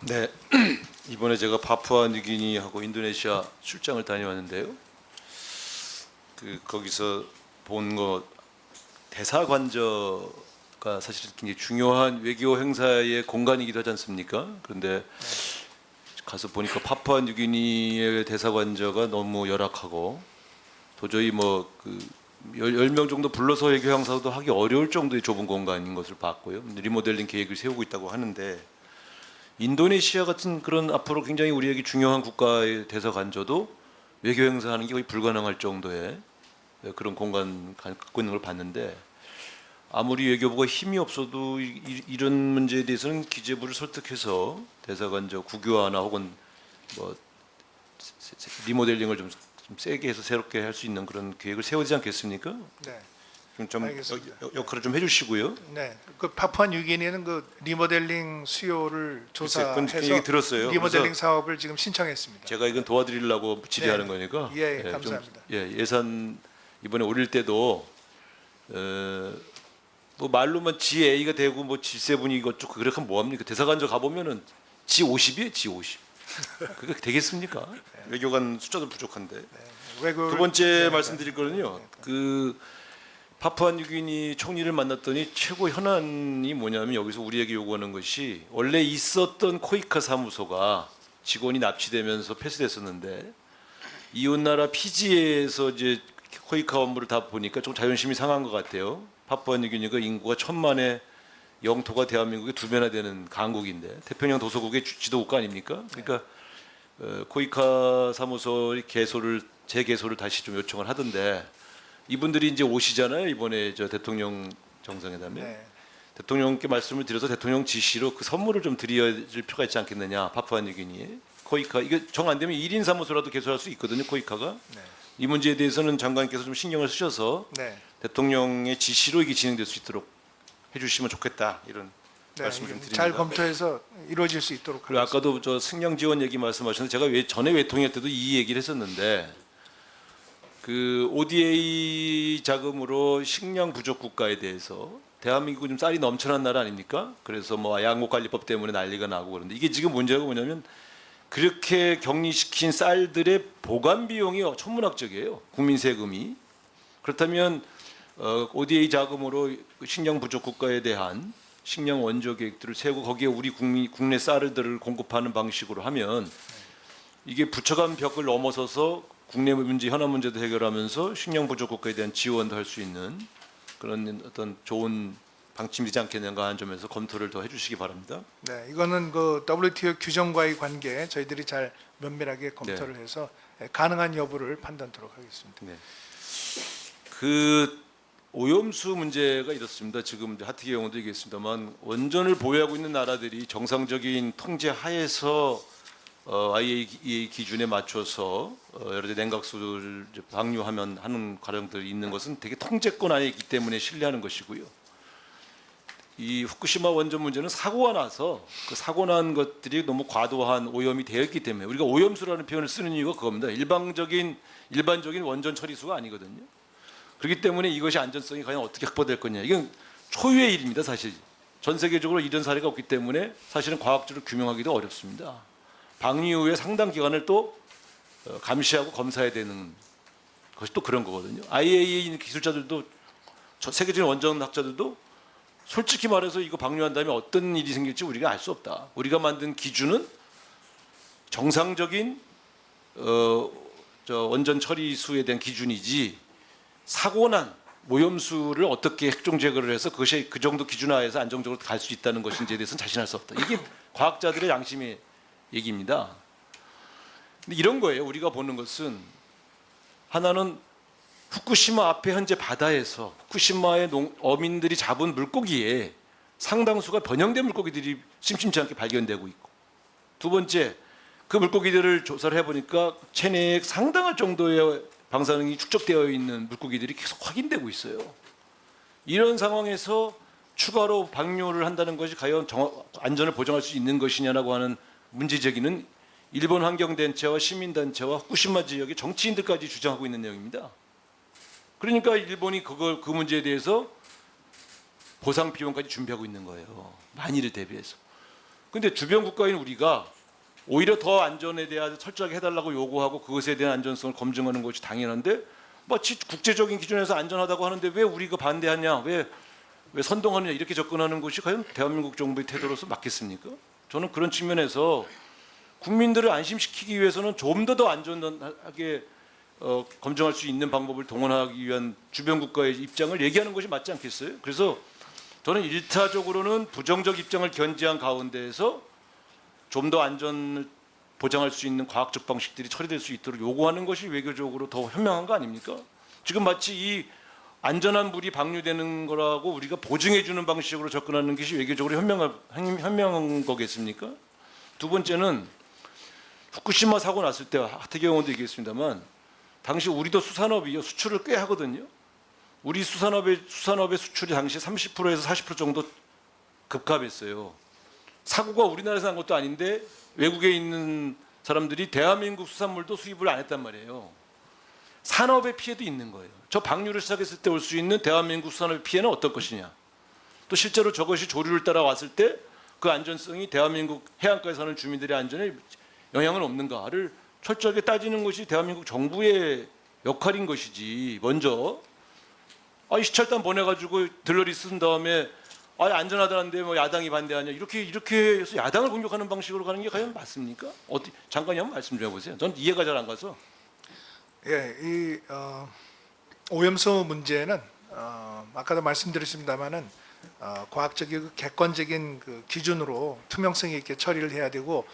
네, 이번에 제가 파푸아뉴기니하고 인도네시아 출장을 다녀왔는데요. 거기서 본 거 대사관저가 사실 굉장히 중요한 외교 행사의 공간이기도 하지 않습니까? 그런데 가서 보니까 파푸아뉴기니의 대사관저가 너무 열악하고 도저히 열 명 정도 불러서 외교 행사도 하기 어려울 정도의 좁은 공간인 것을 봤고요. 리모델링 계획을 세우고 있다고 하는데 인도네시아 같은 그런 앞으로 굉장히 우리에게 중요한 국가의 대사관저도 외교 행사하는 게 거의 불가능할 정도의 그런 공간 갖고 있는 걸 봤는데 아무리 외교부가 힘이 없어도 이런 문제에 대해서는 기재부를 설득해서 대사관저 국유화나 혹은 뭐 리모델링을 좀 세게 해서 새롭게 할 수 있는 그런 계획을 세워야 되지 않겠습니까? 네, 좀 알겠습니다. 역할을 좀 해주시고요. 네. 그 파푸아뉴기니는 그 리모델링 수요를 그건 조사해서 얘기 들었어요. 리모델링 그래서 사업을 지금 신청했습니다. 제가 이건 도와드리려고 질의하는 네. 거니까 예, 좀, 감사합니다. 예산 이번에 올릴 때도 뭐 말로만 G8가 되고 뭐 G7이 이것저것 그렇게 하면 뭐합니까? 대사관저 가보면은 G50이에요, G50. 그게 되겠습니까? 외교관 숫자도 부족한데. 외교를- 두 번째 네, 말씀드릴 거는요. 그 파푸아뉴기니 총리를 만났더니 최고 현안이 뭐냐면 여기서 우리에게 요구하는 것이 원래 있었던 코이카 사무소가 직원이 납치되면서 폐쇄됐었는데 이웃나라 피지에서 이제 코이카 업무를 다 보니까 좀 자존심이 상한 것 같아요. 파푸아뉴기니가 인구가 1,000만의 영토가 대한민국의 2배나 되는 강국인데 태평양 도서국의 지도국가 아닙니까? 그러니까 코이카 사무소의 재개소를 다시 좀 요청을 하던데 이분들이 이제 오시잖아요. 이번에 저 대통령 정상회담에 네. 대통령께 말씀을 드려서 대통령 지시로 그 선물을 좀 드려줄 필요가 있지 않겠느냐. 파푸아뉴기니에 코이카 이게 정 안 되면 1인 사무소라도 개설할 수 있거든요. 코이카가 네. 이 문제에 대해서는 장관께서 좀 신경을 쓰셔서 네. 대통령의 지시로 이게 진행될 수 있도록 해주시면 좋겠다 이런 네. 말씀을 좀 드립니다. 잘 검토해서 이루어질 수 있도록 그리고 하겠습니다. 아까도 저 승량 지원 얘기 말씀하셨는데 제가 전에 외통위 때도 이 얘기를 했었는데 그 ODA 자금으로 식량 부족 국가에 대해서 대한민국은 좀 쌀이 넘쳐난 나라 아닙니까? 그래서 뭐 양곡관리법 때문에 난리가 나고 그런데 이게 지금 문제가 뭐냐면 그렇게 격리시킨 쌀들의 보관 비용이 천문학적이에요. 국민 세금이. 그렇다면 ODA 자금으로 식량 부족 국가에 대한 식량 원조 계획들을 세우고 거기에 우리 국내 쌀들을 공급하는 방식으로 하면 이게 부처간 벽을 넘어서서 국내 문제, 현안 문제도 해결하면서 식량 부족 국가에 대한 지원도 할 수 있는 그런 어떤 좋은 방침이지 않겠는가 하는 점에서 검토를 더 해주시기 바랍니다. 네, 이거는 그 WTO 규정과의 관계 저희들이 잘 면밀하게 검토를 해서 가능한 여부를 판단토록 하겠습니다. 네. 그 오염수 문제가 이렇습니다. 지금 이제 하트기 경우도 얘기했습니다만 원전을 보유하고 있는 나라들이 정상적인 통제 하에서 IAEA 기준에 맞춰서 여러 가지 냉각수를 이제 방류하면 하는 과정들이 있는 것은 되게 통제권 안에 있기 때문에 신뢰하는 것이고요. 이 후쿠시마 원전 문제는 사고가 나서 그 사고 난 것들이 너무 과도한 오염이 되어 있기 때문에 우리가 오염수라는 표현을 쓰는 이유가 그겁니다. 일반적인 원전 처리수가 아니거든요. 그렇기 때문에 이것이 안전성이 과연 어떻게 확보될 거냐. 이건 초유의 일입니다. 사실 전 세계적으로 이런 사례가 없기 때문에 사실은 과학적으로 규명하기도 어렵습니다. 방류 후에 상당 기간을 또 감시하고 검사해야 되는 것이 또 그런 거거든요. IAEA 기술자들도 세계적인 원전 학자들도 솔직히 말해서 이거 방류한 다음에 어떤 일이 생길지 우리가 알 수 없다. 우리가 만든 기준은 정상적인 원전 처리수에 대한 기준이지 사고난 오염수를 어떻게 핵종 제거를 해서 그것이 그 정도 기준 하에서 안정적으로 갈 수 있다는 것인지에 대해서는 자신할 수 없다. 이게 과학자들의 양심의 얘기입니다. 근데 이런 거예요. 우리가 보는 것은 하나는 후쿠시마 앞에 현재 바다에서 후쿠시마의 어민들이 잡은 물고기에 상당수가 변형된 물고기들이 심심치 않게 발견되고 있고 두 번째 그 물고기들을 조사를 해보니까 체내에 상당할 정도의 방사능이 축적되어 있는 물고기들이 계속 확인되고 있어요. 이런 상황에서 추가로 방류를 한다는 것이 과연 안전을 보장할 수 있는 것이냐라고 하는 문제 제기는 일본 환경단체와 시민단체와 후쿠시마 지역의 정치인들까지 주장하고 있는 내용입니다. 그러니까 일본이 그 문제에 대해서 보상 비용까지 준비하고 있는 거예요. 만일을 대비해서. 근데 주변 국가인 우리가 오히려 더 안전에 대한 철저하게 해달라고 요구하고 그것에 대한 안전성을 검증하는 것이 당연한데 마치 국제적인 기준에서 안전하다고 하는데 왜 우리가 반대하냐, 왜 선동하느냐 이렇게 접근하는 것이 과연 대한민국 정부의 태도로서 맞겠습니까? 저는 그런 측면에서 국민들을 안심시키기 위해서는 좀 더 안전하게 검증할 수 있는 방법을 동원하기 위한 주변 국가의 입장을 얘기하는 것이 맞지 않겠어요? 그래서 저는 일차적으로는 부정적 입장을 견지한 가운데에서 좀 더 안전을 보장할 수 있는 과학적 방식들이 처리될 수 있도록 요구하는 것이 외교적으로 더 현명한 거 아닙니까? 지금 마치 이 안전한 물이 방류되는 거라고 우리가 보증해 주는 방식으로 접근하는 것이 외교적으로 현명한 거겠습니까? 두 번째는 후쿠시마 사고 났을 때 하태경 의원도 얘기했습니다만 당시 우리도 수산업이 수출을 꽤 하거든요. 우리 수산업의 수출이 당시 30%에서 40% 정도 급감했어요. 사고가 우리나라에서 난 것도 아닌데 외국에 있는 사람들이 대한민국 수산물도 수입을 안 했단 말이에요. 산업의 피해도 있는 거예요. 저 방류를 시작했을 때 올 수 있는 대한민국 수산업의 피해는 어떨 것이냐. 또 실제로 저것이 조류를 따라 왔을 때 그 안전성이 대한민국 해안가에 사는 주민들의 안전에 영향은 없는가를 철저하게 따지는 것이 대한민국 정부의 역할인 것이지. 먼저 시찰단 보내가지고 들러리 쓴 다음에 안전하다는데 뭐 야당이 반대하냐 이렇게 해서 야당을 공격하는 방식으로 가는 게 과연 맞습니까? 장관이 한번 말씀 좀 해보세요. 전 이해가 잘 안 가서. 예, 이 오염수 문제는 아까도 말씀드렸습니다만은 과학적이고 객관적인 그 기준으로 투명성 있게 처리를 해야 되고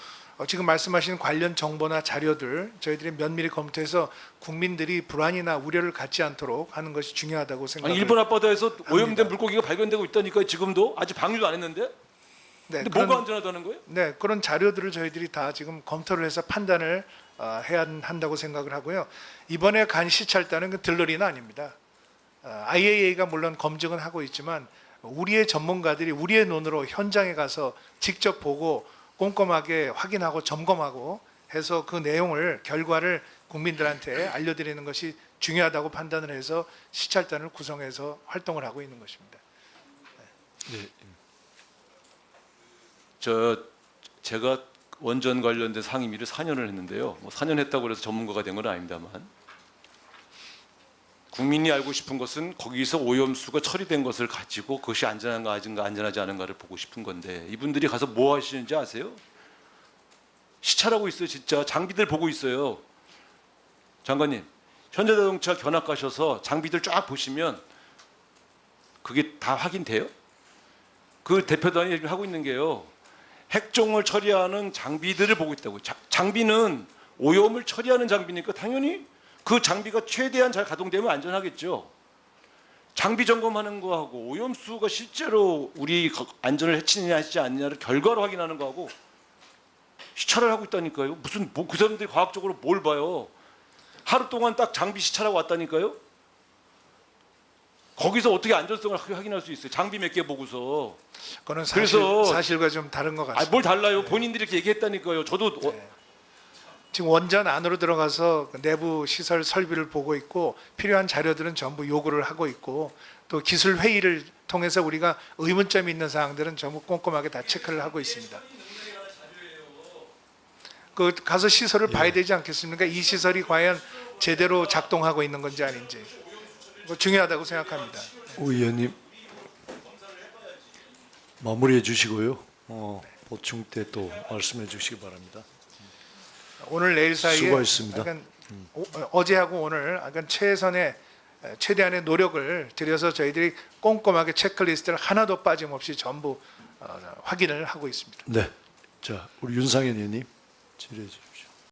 지금 말씀하신 관련 정보나 자료들 저희들이 면밀히 검토해서 국민들이 불안이나 우려를 갖지 않도록 하는 것이 중요하다고 생각합니다. 일본 앞바다에서 오염된 물고기가 발견되고 있다니까요. 지금도 아직 방류도 안 했는데. 네, 근데 뭐가 안전하다는 거예요? 네, 그런 자료들을 저희들이 다 지금 검토를 해서 판단을 해야 한다고 생각을 하고요. 이번에 간 시찰단은 그 들러리는 아닙니다. IAEA가 물론 검증은 하고 있지만 우리의 전문가들이 우리의 눈으로 현장에 가서 직접 보고 꼼꼼하게 확인하고 점검하고 해서 그 내용을 결과를 국민들한테 알려드리는 것이 중요하다고 판단을 해서 시찰단을 구성해서 활동을 하고 있는 것입니다. 네. 제가 원전 관련된 상임위를 4년을 했는데요. 뭐 4년 했다고 해서 전문가가 된 건 아닙니다만 국민이 알고 싶은 것은 거기서 오염수가 처리된 것을 가지고 그것이 안전한가 안전하지 않은가를 보고 싶은 건데 이분들이 가서 뭐 하시는지 아세요? 시찰하고 있어요. 진짜 장비들 보고 있어요. 장관님, 현대자동차 견학 가셔서 장비들 쫙 보시면 그게 다 확인돼요? 그 대표단이 하고 있는 게요. 핵종을 처리하는 장비들을 보고 있다고. 장비는 오염을 처리하는 장비니까 당연히 그 장비가 최대한 잘 가동되면 안전하겠죠. 장비 점검하는 거하고 오염수가 실제로 우리 안전을 해치느냐 하지 않느냐를 결과로 확인하는 거하고 시찰을 하고 있다니까요. 무슨 그 사람들이 과학적으로 뭘 봐요. 하루 동안 딱 장비 시찰하고 왔다니까요. 거기서 어떻게 안전성을 확인할 수 있어요. 장비 몇 개 보고서. 그거는 그래서 사실과 좀 다른 것 같습니다. 뭘 달라요. 본인들이 이렇게 얘기했다니까요. 저도 네. 지금 원전 안으로 들어가서 내부 시설 설비를 보고 있고 필요한 자료들은 전부 요구를 하고 있고 또 기술 회의를 통해서 우리가 의문점이 있는 사항들은 전부 꼼꼼하게 다 체크를 하고 있습니다. 그 가서 시설을 봐야 되지 않겠습니까? 이 시설이 과연 제대로 작동하고 있는 건지 아닌지 중요하다고 생각합니다. 오 의원님 마무리해 주시고요. 보충 때 또 말씀해 주시기 바랍니다. 오늘 내일 사이에 수고하셨습니다. 약간 어제하고 오늘 약간 최대한의 노력을 들여서 저희들이 꼼꼼하게 체크리스트를 하나도 빠짐없이 전부 확인을 하고 있습니다. 네, 자 우리 윤상현 의원님 질의해 주십시오.